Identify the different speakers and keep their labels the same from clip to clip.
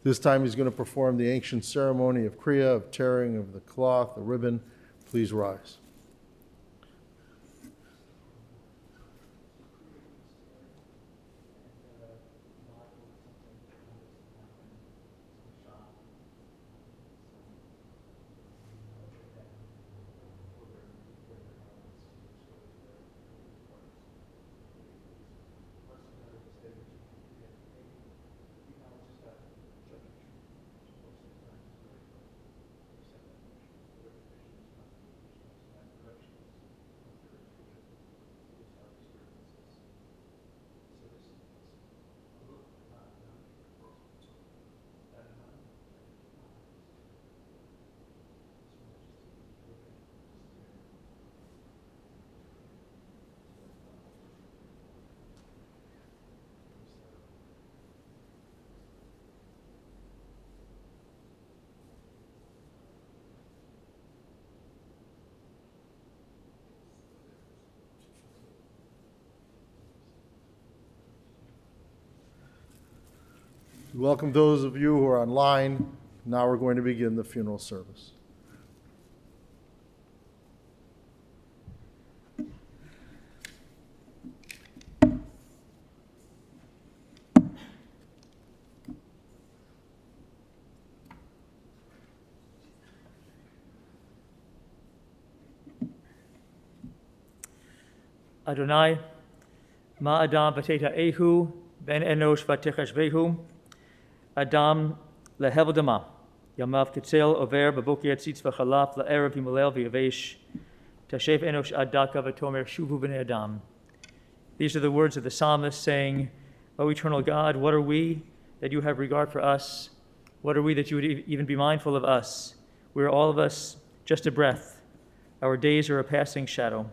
Speaker 1: This time he's going to perform the ancient ceremony of Kriya, of tearing of the cloth, the ribbon. Please rise. We welcome those of you who are online. Now we're going to begin the funeral service.
Speaker 2: Adonai, ma Adam v'teta ehu, ben enosh v'techashvehu, Adam lehevel dama, yamav ketzel over b'boker tzitz v'chalaf la'erev yimolel v'yavesh, tashev enosh adaka v'tomer shuvu b'nei Adam. These are the words of the psalmist saying, O eternal God, what are we that you have regard for us? What are we that you would even be mindful of us? We are all of us just a breath. Our days are a passing shadow.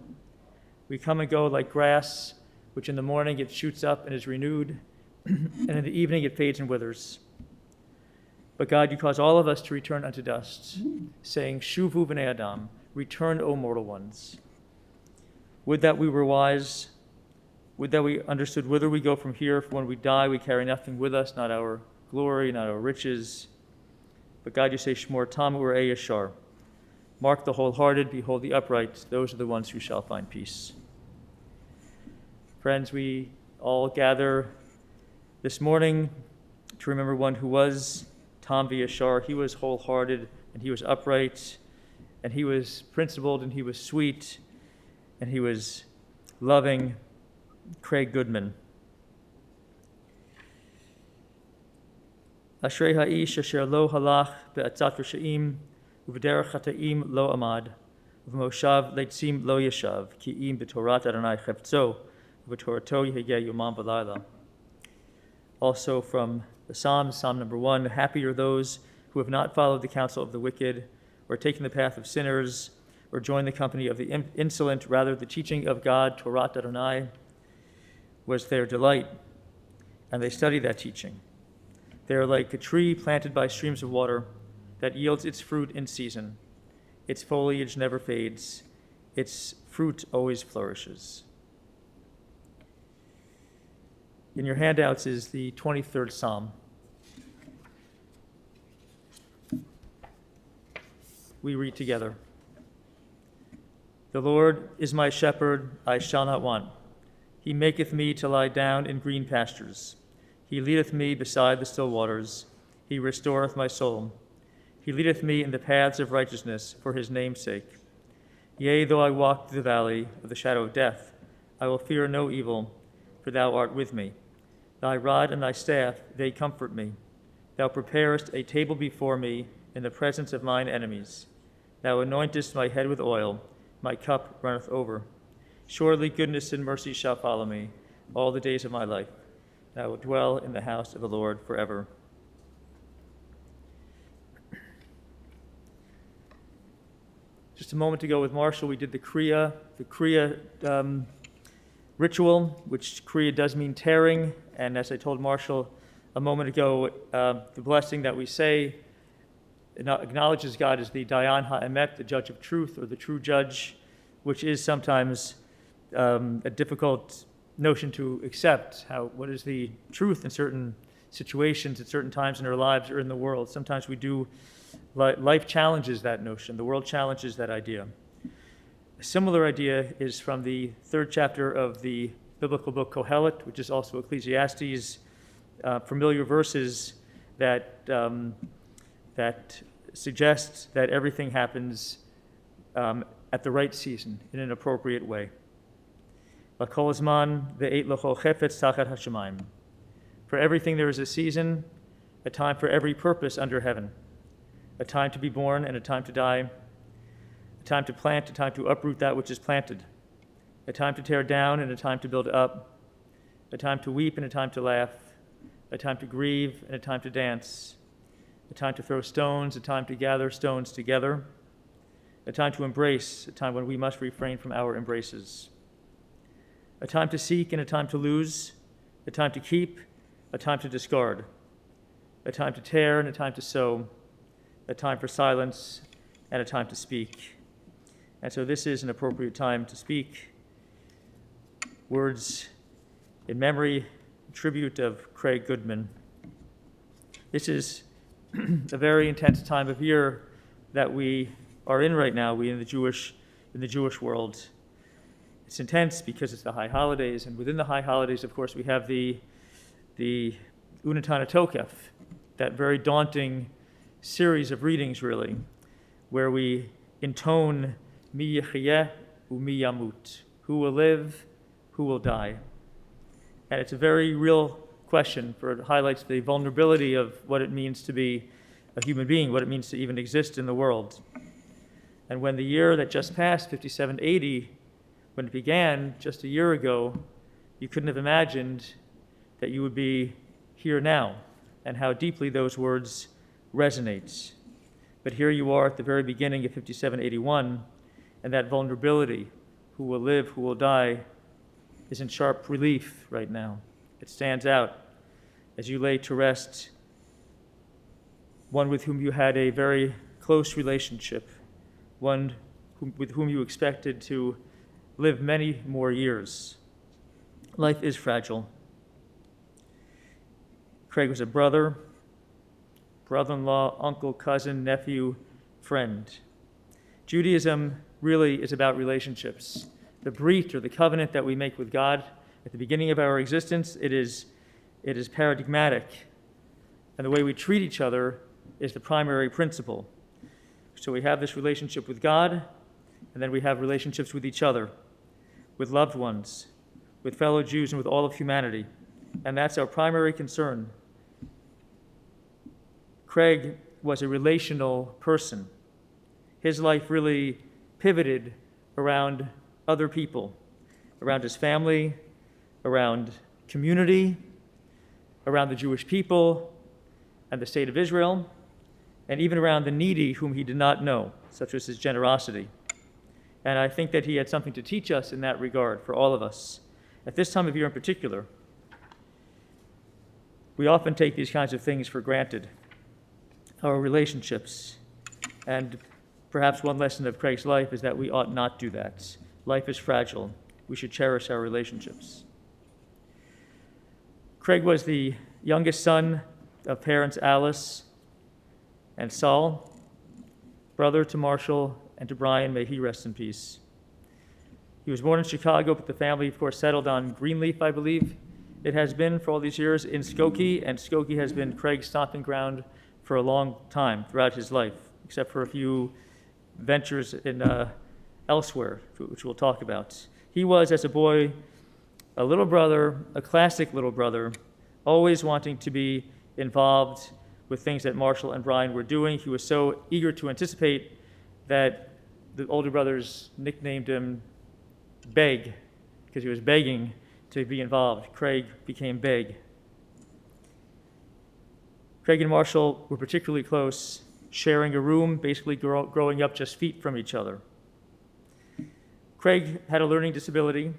Speaker 2: We come and go like grass, which in the morning it shoots up and is renewed, and in the evening it fades and withers. But God, you cause all of us to return unto dust, saying, Shuvu b'nei Adam, return, O mortal ones. Would that we were wise. Would that we understood whither we go from here, for when we die we carry nothing with us, not our glory, not our riches. But God, you say, Shmor Tam Urei Yashar. Mark the wholehearted, behold the upright, those are the ones who shall find peace. Friends, we all gather this morning to remember one who was Tam V'Yashar. He was wholehearted, and he was upright, and he was principled, and he was sweet, and he was loving. Craig Goodman. Ashrei ha'ish asher lo halach be'atzat risha'im u'v'derech chata'im lo amad u'v'moshav leitzim lo yeshav ki im b'torat Adonai chefetzo u'v'torato yehegeh yomam v'layla. Also from the Psalms, Psalm number 1, happy are those who have not followed the counsel of the wicked, or taken the path of sinners, or joined the company of the insolent. Rather, the teaching of God, Torat Adonai, was their delight, and they study that teaching. They are like a tree planted by streams of water that yields its fruit in season. Its foliage never fades. Its fruit always flourishes. In your handouts is the 23rd Psalm. We read together. The Lord is my shepherd, I shall not want. He maketh me to lie down in green pastures. He leadeth me beside the still waters. He restoreth my soul. He leadeth me in the paths of righteousness for his name's sake. Yea, though I walk through the valley of the shadow of death, I will fear no evil, for thou art with me. Thy rod and thy staff, they comfort me. Thou preparest a table before me in the presence of mine enemies. Thou anointest my head with oil, my cup runneth over. Surely goodness and mercy shall follow me all the days of my life, and I will dwell in the house of the Lord forever. Just a moment ago with Marshall, we did the Kriya ritual, which Kriya does mean tearing, and as I told Marshall a moment ago, the blessing that we say acknowledges God as the Dayan HaEmet, the judge of truth, or the true judge, which is sometimes a difficult notion to accept. What is the truth in certain situations at certain times in our lives or in the world. Sometimes we do, life challenges that notion. The world challenges that idea. A similar idea is from the 3rd chapter of the biblical book Kohelet, which is also Ecclesiastes, familiar verses that suggests that everything happens at the right season, in an appropriate way. L'kol zman ve'et l'chol chefetz tachat hashamayim. For everything there is a season, a time for every purpose under heaven, a time to be born and a time to die, a time to plant, a time to uproot that which is planted, a time to tear down and a time to build up, a time to weep and a time to laugh, a time to grieve and a time to dance, a time to throw stones, a time to gather stones together, a time to embrace, a time when we must refrain from our embraces, a time to seek and a time to lose, a time to keep, a time to discard, a time to tear and a time to sow, a time for silence and a time to speak. And so this is an appropriate time to speak words in memory, tribute of Craig Goodman. This is a very intense time of year that we are in right now, we in the Jewish world. It's intense because it's the high holidays, and within the high holidays, of course, we have the Unatan Tokef, that very daunting series of readings, really, where we intone Mi Yechyeh u'mi Yamut, who will live, who will die. And it's a very real question, for it highlights the vulnerability of what it means to be a human being, what it means to even exist in the world. And when the year that just passed, 5780, when it began just a year ago, you couldn't have imagined that you would be here now and how deeply those words resonate. But here you are at the very beginning of 5781, and that vulnerability, who will live, who will die, is in sharp relief right now. It stands out as you lay to rest one with whom you had a very close relationship, one with whom you expected to live many more years. Life is fragile. Craig was a brother, brother-in-law, uncle, cousin, nephew, friend. Judaism really is about relationships. The brit, or the covenant that we make with God at the beginning of our existence, it is paradigmatic. And the way we treat each other is the primary principle. So we have this relationship with God, and then we have relationships with each other, with loved ones, with fellow Jews, and with all of humanity. And that's our primary concern. Craig was a relational person. His life really pivoted around other people, around his family, around community, around the Jewish people and the state of Israel, and even around the needy whom he did not know, such as his generosity. And I think that he had something to teach us in that regard for all of us. At this time of year in particular, we often take these kinds of things for granted, our relationships. And perhaps one lesson of Craig's life is that we ought not do that. Life is fragile. We should cherish our relationships. Craig was the youngest son of parents Alice and Saul, brother to Marshall and to Brian. May he rest in peace. He was born in Chicago, but the family, of course, settled on Greenleaf, I believe it has been for all these years, in Skokie, and Skokie has been Craig's stomping ground for a long time throughout his life, except for a few ventures in elsewhere, which we'll talk about. He was, as a boy, a little brother, a classic little brother, always wanting to be involved with things that Marshall and Brian were doing. He was so eager to anticipate that the older brothers nicknamed him Beg, because he was begging to be involved. Craig became Beg. Craig and Marshall were particularly close, sharing a room, basically growing up just feet from each other. Craig had a learning disability,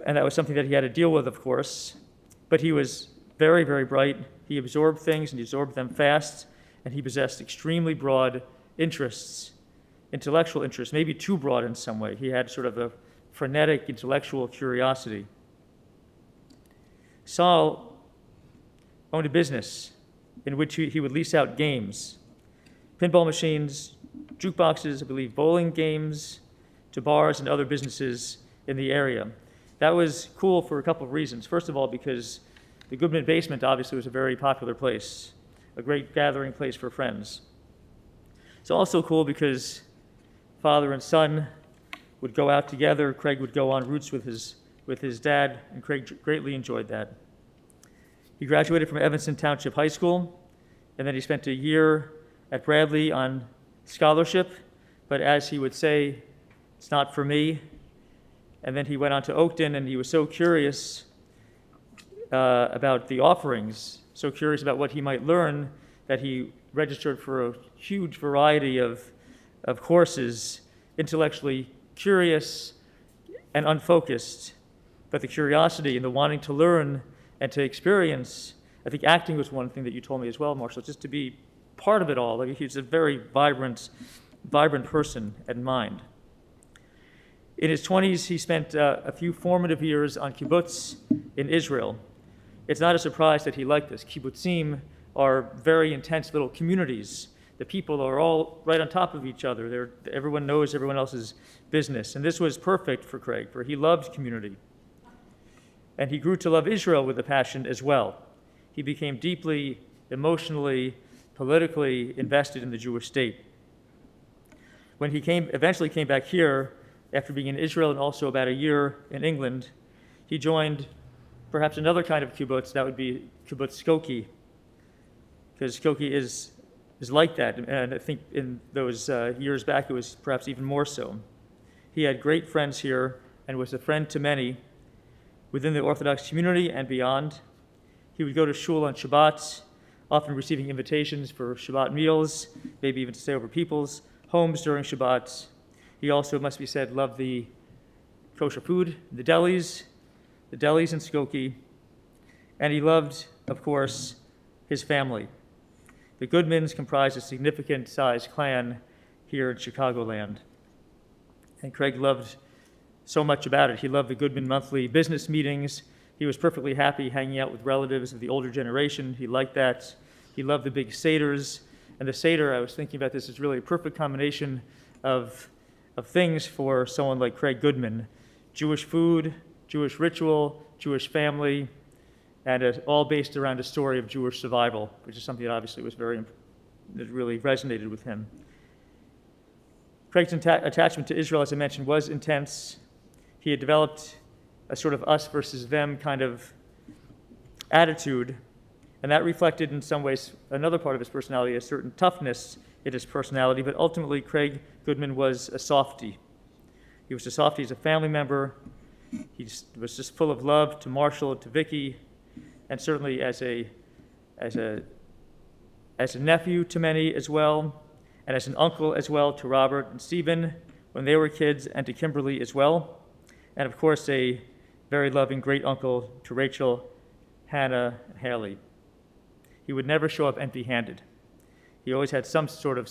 Speaker 2: and that was something that he had to deal with, of course, but he was very, very bright. He absorbed things, and he absorbed them fast, and he possessed extremely broad interests, intellectual interests, maybe too broad in some way. He had sort of a frenetic intellectual curiosity. Saul owned a business in which he would lease out games, pinball machines, jukeboxes, I believe bowling games, to bars and other businesses in the area. That was cool for a couple of reasons. First of all, because the Goodman basement obviously was a very popular place, a great gathering place for friends. It's also cool because father and son would go out together. Craig would go on routes with his dad, and Craig greatly enjoyed that. He graduated from Evanston Township High School, and then he spent a year at Bradley on scholarship, but as he would say, it's not for me. And then he went on to Oakton, and he was so curious about the offerings, so curious about what he might learn, that he registered for a huge variety of courses, intellectually curious and unfocused. But the curiosity and the wanting to learn and to experience, I think acting was one thing that you told me as well, Marshall, just to be part of it all. Like, he's a very vibrant person and mind. In his 20s, he spent a few formative years on kibbutz in Israel. It's not a surprise that he liked this. Kibbutzim are very intense little communities. The people are all right on top of each other. Everyone knows everyone else's business. And this was perfect for Craig, for he loved community. And he grew to love Israel with a passion as well. He became deeply, emotionally, politically invested in the Jewish state. When he eventually came back here, after being in Israel and also about a year in England, he joined perhaps another kind of kibbutz, that would be kibbutz Skokie, because Skokie is like that, and I think in those years back it was perhaps even more so. He had great friends here and was a friend to many within the Orthodox community and beyond. He would go to shul on Shabbat, often receiving invitations for Shabbat meals, maybe even to stay over people's homes during Shabbat. He also, it must be said, loved the kosher food, the delis in Skokie, and he loved, of course, his family. The Goodmans comprised a significant-sized clan here in Chicagoland, and Craig loved so much about it. He loved the Goodman monthly business meetings. He was perfectly happy hanging out with relatives of the older generation. He liked that. He loved the big seders, and the seder, I was thinking about this, is really a perfect combination of things for someone like Craig Goodman: Jewish food, Jewish ritual, Jewish family, and all based around a story of Jewish survival, which is something that obviously that really resonated with him. Craig's attachment to Israel, as I mentioned, was intense. He had developed a sort of us versus them kind of attitude, and that reflected in some ways another part of his personality, a certain toughness in his personality, but ultimately Craig Goodman was a softie. He was a softie as a family member. He was just full of love to Marshall, to Vicky, and certainly as a nephew to many as well, and as an uncle as well to Robert and Stephen when they were kids, and to Kimberly as well, and of course a very loving great uncle to Rachel, Hannah, and Haley. He would never show up empty-handed. He always had some sort of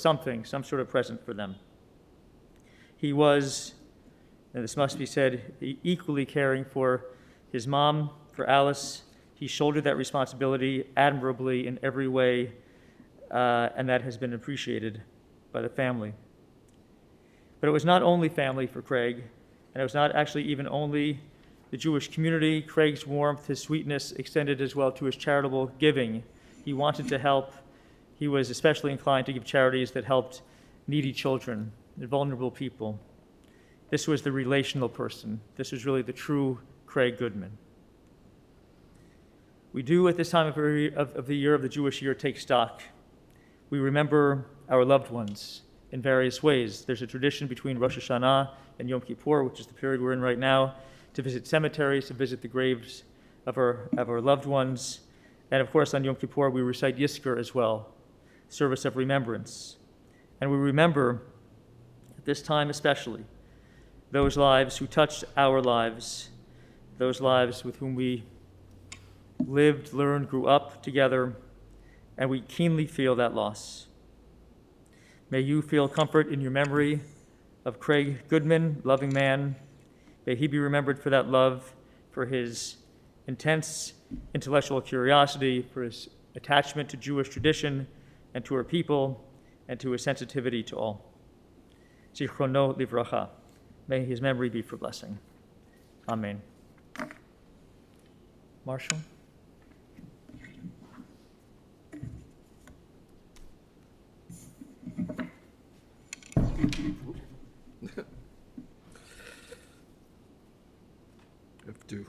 Speaker 2: present for them. He was, and this must be said, equally caring for his mom, for Alice. He shouldered that responsibility admirably in every way, and that has been appreciated by the family. But it was not only family for Craig, and it was not actually even only the Jewish community. Craig's warmth, his sweetness extended as well to his charitable giving. He wanted to help. He was especially inclined to give charities that helped needy children and vulnerable people. This was the relational person. This was really the true Craig Goodman. We do at this time of the year of the Jewish year take stock. We remember our loved ones in various ways. There's a tradition between Rosh Hashanah and Yom Kippur, which is the period we're in right now, to visit cemeteries, to visit the graves of our loved ones. And of course, on Yom Kippur, we recite Yizkor as well, service of remembrance. And we remember, at this time especially, those lives who touched our lives, those lives with whom we lived, learned, grew up together, and we keenly feel that loss. May you feel comfort in your memory of Craig Goodman, loving man. May he be remembered for that love, for his intense intellectual curiosity, for his attachment to Jewish tradition and to her people, and to his sensitivity to all. Zichrono livracha. May his memory be for blessing. Amen. Marshall?
Speaker 3: Have to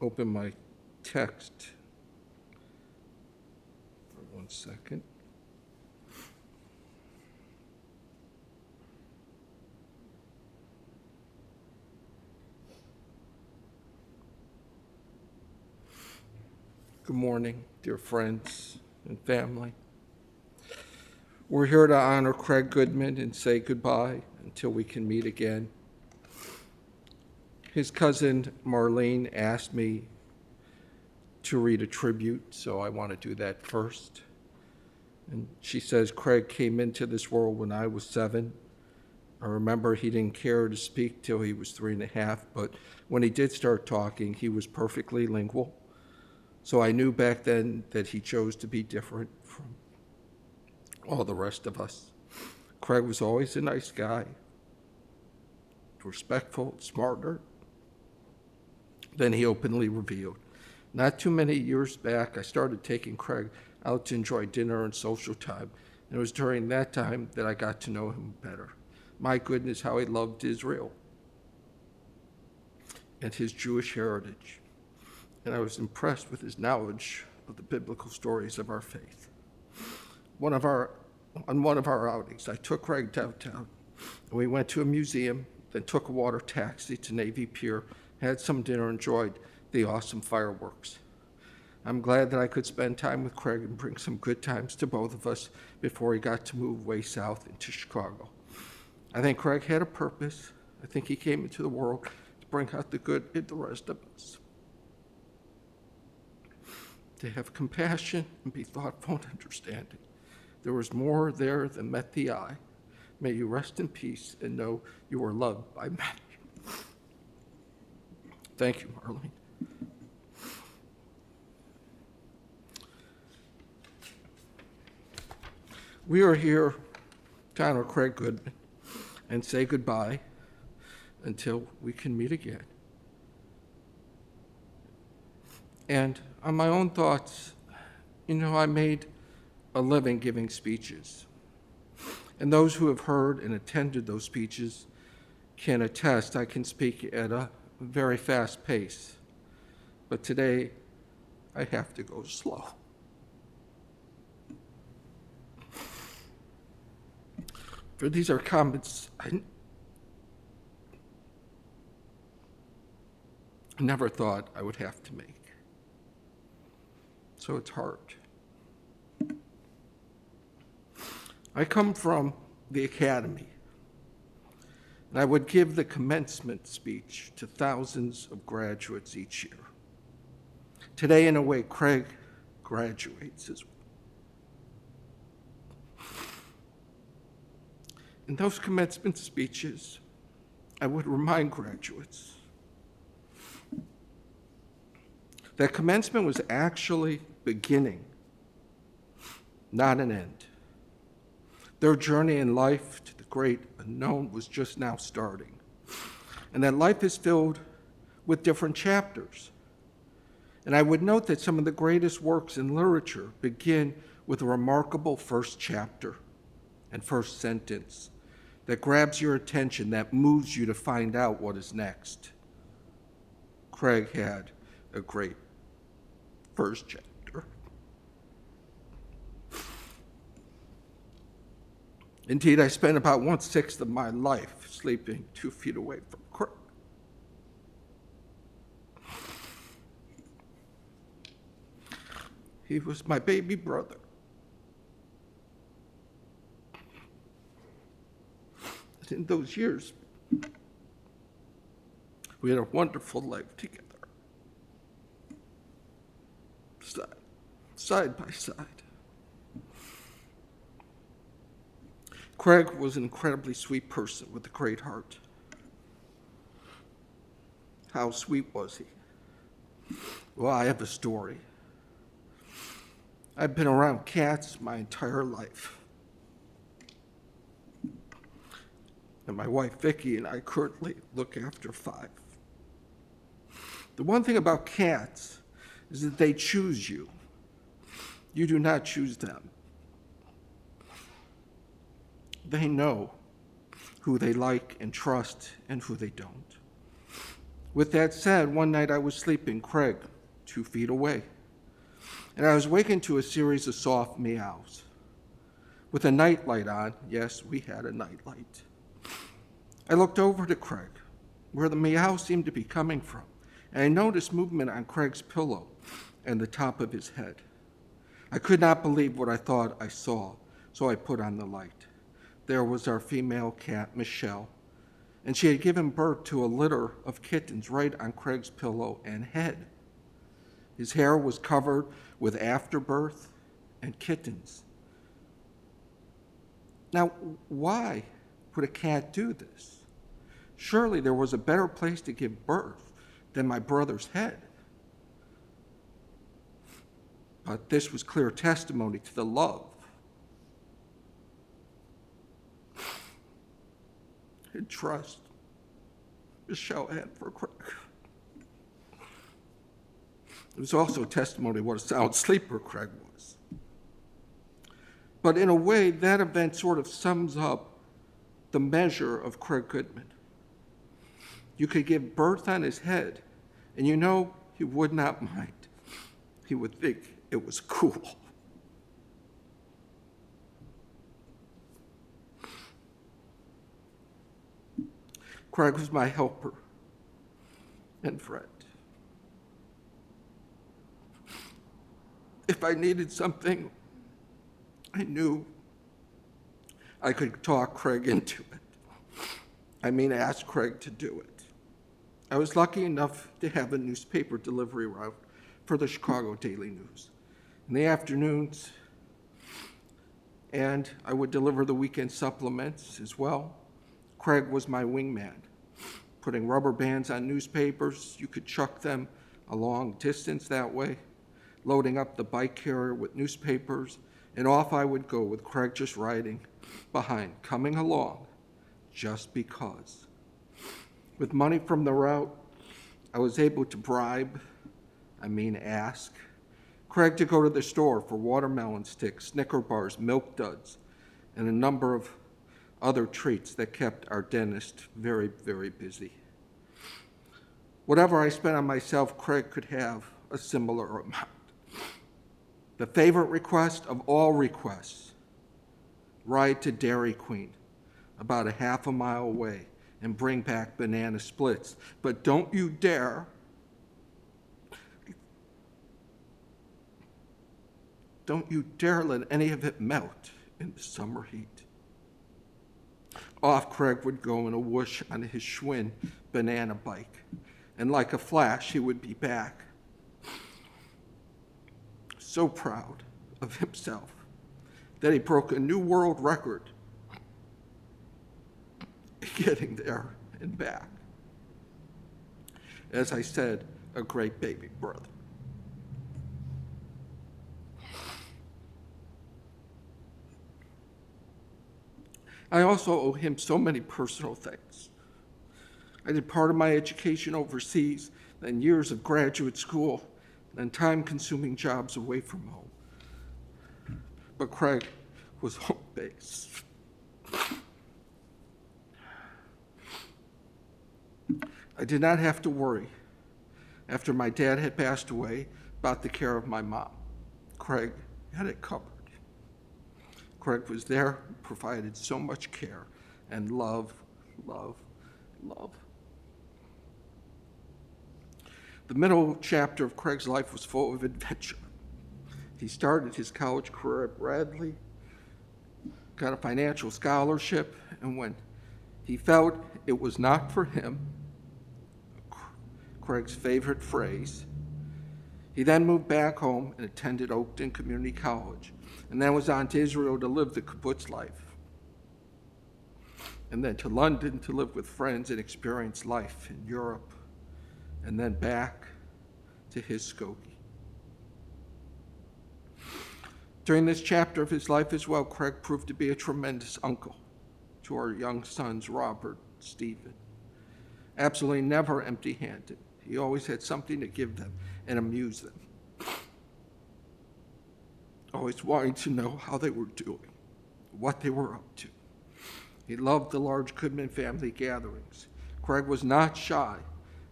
Speaker 3: open my text for 1 second. Good morning, dear friends and family. We're here to honor Craig Goodman and say goodbye until we can meet again. His cousin Marlene asked me to read a tribute, so I want to do that first. And she says, Craig came into this world when I was 7. I remember he didn't care to speak till he was 3.5, but when he did start talking, he was perfectly lingual. So I knew back then that he chose to be different from all the rest of us. Craig was always a nice guy, respectful, smarter than he openly revealed. Not too many years back, I started taking Craig out to enjoy dinner and social time, and it was during that time that I got to know him better. My goodness, how he loved Israel and his Jewish heritage. And I was impressed with his knowledge of the biblical stories of our faith. On one of our outings, I took Craig downtown, and we went to a museum, then took a water taxi to Navy Pier, had some dinner, enjoyed the awesome fireworks. I'm glad that I could spend time with Craig and bring some good times to both of us before he got to move way south into Chicago. I think Craig had a purpose. I think he came into the world to bring out the good in the rest of us. To have compassion and be thoughtful and understanding. There was more there than met the eye. May you rest in peace and know you are loved by many. Thank you, Marlene. We are here to honor Craig Goodman and say goodbye until we can meet again. And on my own thoughts, I made a living giving speeches. And those who have heard and attended those speeches can attest I can speak at a very fast pace. But today, I have to go slow. For these are comments I never thought I would have to make. So it's hard. I come from the academy, and I would give the commencement speech to thousands of graduates each year. Today, in a way, Craig graduates as well. In those commencement speeches, I would remind graduates that commencement was actually beginning, not an end. Their journey in life to the great unknown was just now starting. And that life is filled with different chapters. And I would note that some of the greatest works in literature begin with a remarkable first chapter and first sentence that grabs your attention, that moves you to find out what is next. Craig had a great first chapter. Indeed, I spent about 1/6 of my life sleeping 2 feet away from Craig. He was my baby brother. And in those years, we had a wonderful life together, side by side. Craig was an incredibly sweet person with a great heart. How sweet was he? Well, I have a story. I've been around cats my entire life. And my wife Vicki and I currently look after 5. The one thing about cats is that they choose you. You do not choose them. They know who they like and trust and who they don't. With that said, one night I was sleeping, Craig, 2 feet away, and I was wakened to a series of soft meows. With a nightlight on, yes, we had a nightlight. I looked over to Craig, where the meow seemed to be coming from, and I noticed movement on Craig's pillow and the top of his head. I could not believe what I thought I saw, so I put on the light. There was our female cat, Michelle, and she had given birth to a litter of kittens right on Craig's pillow and head. His hair was covered with afterbirth and kittens. Now, why would a cat do this? Surely there was a better place to give birth than my brother's head. But this was clear testimony to the love and trust Michelle had for Craig. It was also a testimony of what a sound sleeper Craig was. But in a way, that event sort of sums up the measure of Craig Goodman. You could give birth on his head, and you know he would not mind. He would think it was cool. Craig was my helper and friend. If I needed something, I knew I could talk Craig into it. I mean, ask Craig to do it. I was lucky enough to have a newspaper delivery route for the Chicago Daily News in the afternoons, and I would deliver the weekend supplements as well. Craig was my wingman, putting rubber bands on newspapers. You could chuck them a long distance that way, loading up the bike carrier with newspapers, and off I would go with Craig just riding behind, coming along just because. With money from the route, I was able to ask, Craig to go to the store for watermelon sticks, Snicker bars, milk duds, and a number of other treats that kept our dentist very, very busy. Whatever I spent on myself, Craig could have a similar amount. The favorite request of all requests, ride to Dairy Queen, about a half a mile away, and bring back banana splits. But don't you dare let any of it melt in the summer heat. Off Craig would go in a whoosh on his Schwinn banana bike, and like a flash, he would be back. So proud of himself that he broke a new world record getting there and back. As I said, a great baby brother. I also owe him so many personal things. I did part of my education overseas, then years of graduate school, then time-consuming jobs away from home. But Craig was home base. I did not have to worry after my dad had passed away about the care of my mom. Craig had it covered. Craig was there, provided so much care and love, love, love. The middle chapter of Craig's life was full of adventure. He started his college career at Bradley, got a financial scholarship, and when he felt it was not for him, Craig's favorite phrase, he then moved back home and attended Oakton Community College, and then was on to Israel to live the kibbutz life, and then to London to live with friends and experience life in Europe, and then back to his Skokie. During this chapter of his life as well, Craig proved to be a tremendous uncle to our young sons, Robert, Stephen. Absolutely never empty-handed. He always had something to give them and amuse them. Always wanting to know how they were doing, what they were up to. He loved the large Goodman family gatherings. Craig was not shy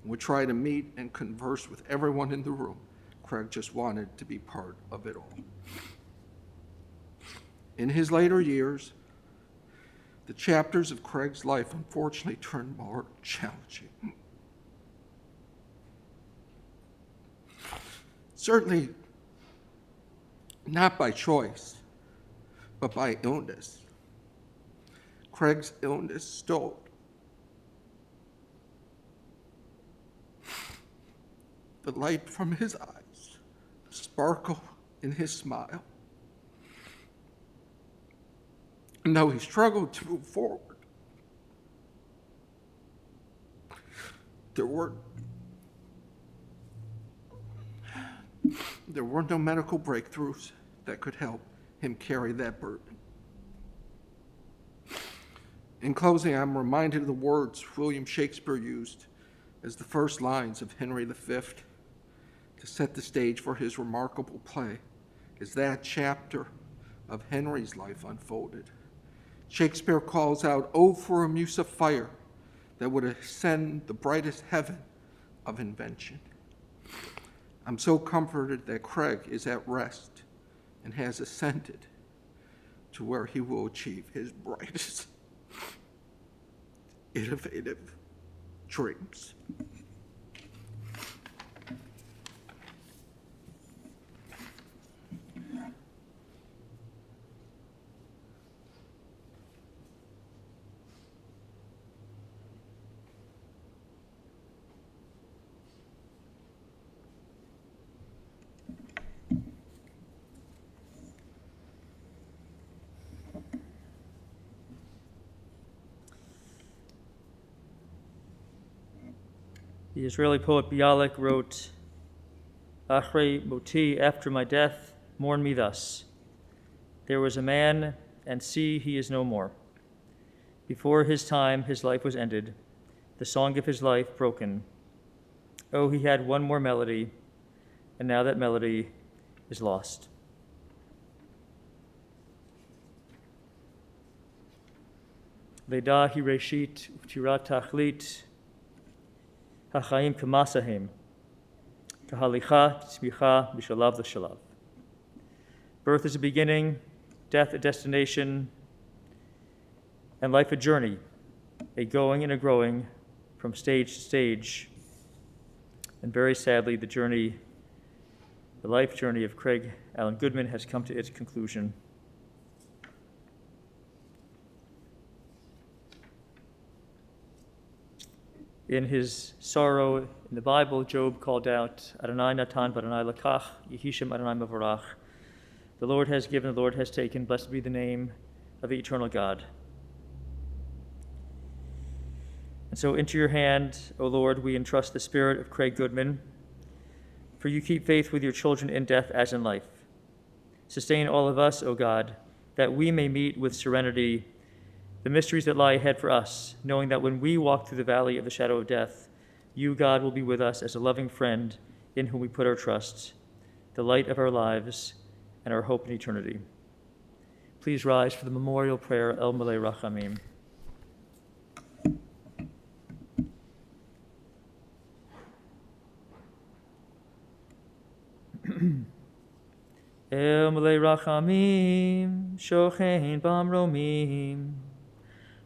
Speaker 3: and would try to meet and converse with everyone in the room. Craig just wanted to be part of it all. In his later years, the chapters of Craig's life unfortunately turned more challenging. Certainly not by choice, but by illness. Craig's illness stole the light from his eyes, the sparkle in his smile. And though he struggled to move forward, there were no medical breakthroughs that could help him carry that burden. In closing, I'm reminded of the words William Shakespeare used as the first lines of Henry V to set the stage for his remarkable play as that chapter of Henry's life unfolded. Shakespeare calls out, "Oh, for a muse of fire that would ascend the brightest heaven of invention." I'm so comforted that Craig is at rest and has ascended to where he will achieve his brightest, innovative dreams.
Speaker 2: The Israeli poet Bialik wrote, "Achrei moti, after my death, mourn me thus. There was a man, and see, he is no more. Before his time, his life was ended, the song of his life broken. Oh, he had one more melody, and now that melody is lost." Leda hi reshit, utirat tachlit, Hachaim k'masahim, kahalicha tzmicha b'shalav l'shalav. Birth is a beginning, death a destination, and life a journey, a going and a growing from stage to stage. And very sadly, the life journey of Craig Allan Goodman has come to its conclusion. In his sorrow in the Bible, Job called out, "Adonai natan v'Adonai lakach, Yehishem Adonai mevorach." The Lord has given, the Lord has taken. Blessed be the name of the eternal God. And so into your hand, O Lord, we entrust the spirit of Craig Goodman, for you keep faith with your children in death as in life. Sustain all of us, O God, that we may meet with serenity the mysteries that lie ahead for us, knowing that when we walk through the valley of the shadow of death, you, God, will be with us as a loving friend in whom we put our trust, the light of our lives and our hope in eternity. Please rise for the memorial prayer, El Malei Rachamim. El Malei Rachamim, Shochein Bamromim,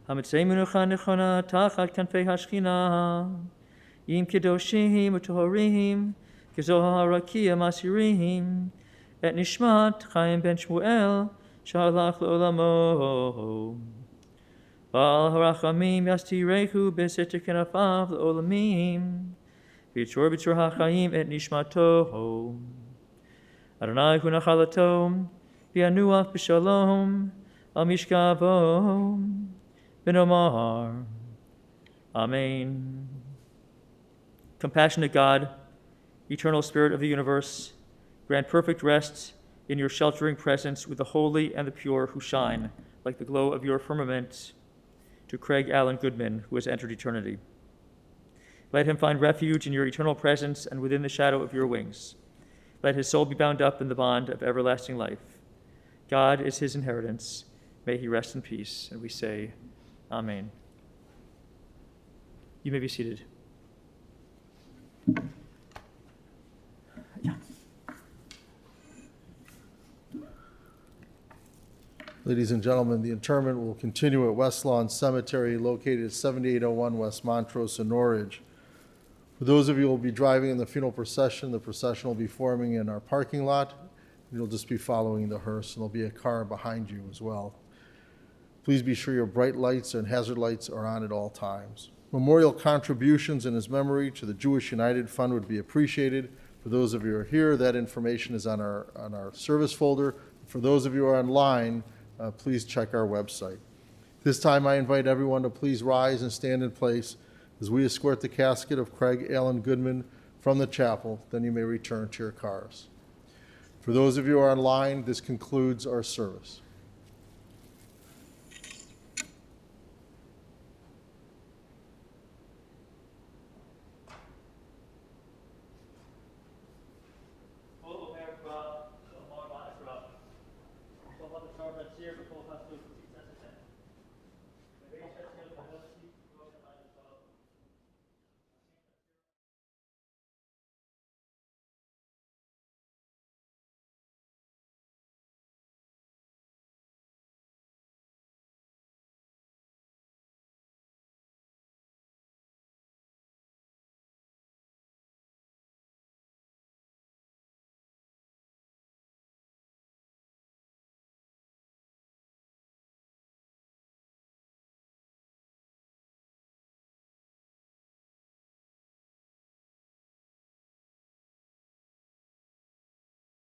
Speaker 2: Hamitzei Menucha Nechona Tachat Kanfei Hashchina, Im Kedoshim Utohorim, Kezohar Rakia Masirim, Et Nishmat Chaim Ben Shmuel, Shalach Le'olamo. Bal Harachamim Yastirechu Beseter Kenafav Le'olamim, Vitzor HaChaim Et Nishmato. Adonai hu nachalato, v'yanuach b'shalom, al mishkavo, v'nomar. Amen. Compassionate God, eternal Spirit of the universe, grant perfect rest in your sheltering presence with the holy and the pure who shine like the glow of your firmament to Craig Allan Goodman, who has entered eternity. Let him find refuge in your eternal presence and within the shadow of your wings. Let his soul be bound up in the bond of everlasting life. God is his inheritance. May he rest in peace. And we say, Amen. You may be seated. Yeah.
Speaker 1: Ladies and gentlemen, the interment will continue at West Lawn Cemetery located at 7801 West Montrose in Norridge. For those of you who will be driving in the procession will be forming in our parking lot. You'll just be following the hearse, and there'll be a car behind you as well. Please be sure your bright lights and hazard lights are on at all times. Memorial contributions in his memory to the Jewish United Fund would be appreciated. For those of you who are here, that information is on our service folder. For those of you who are online, please check our website. This time I invite everyone to please rise and stand in place as we escort the casket of Craig Allan Goodman from the chapel. Then you may return to your cars. For those of you who are online, this concludes our service.
Speaker 2: Full of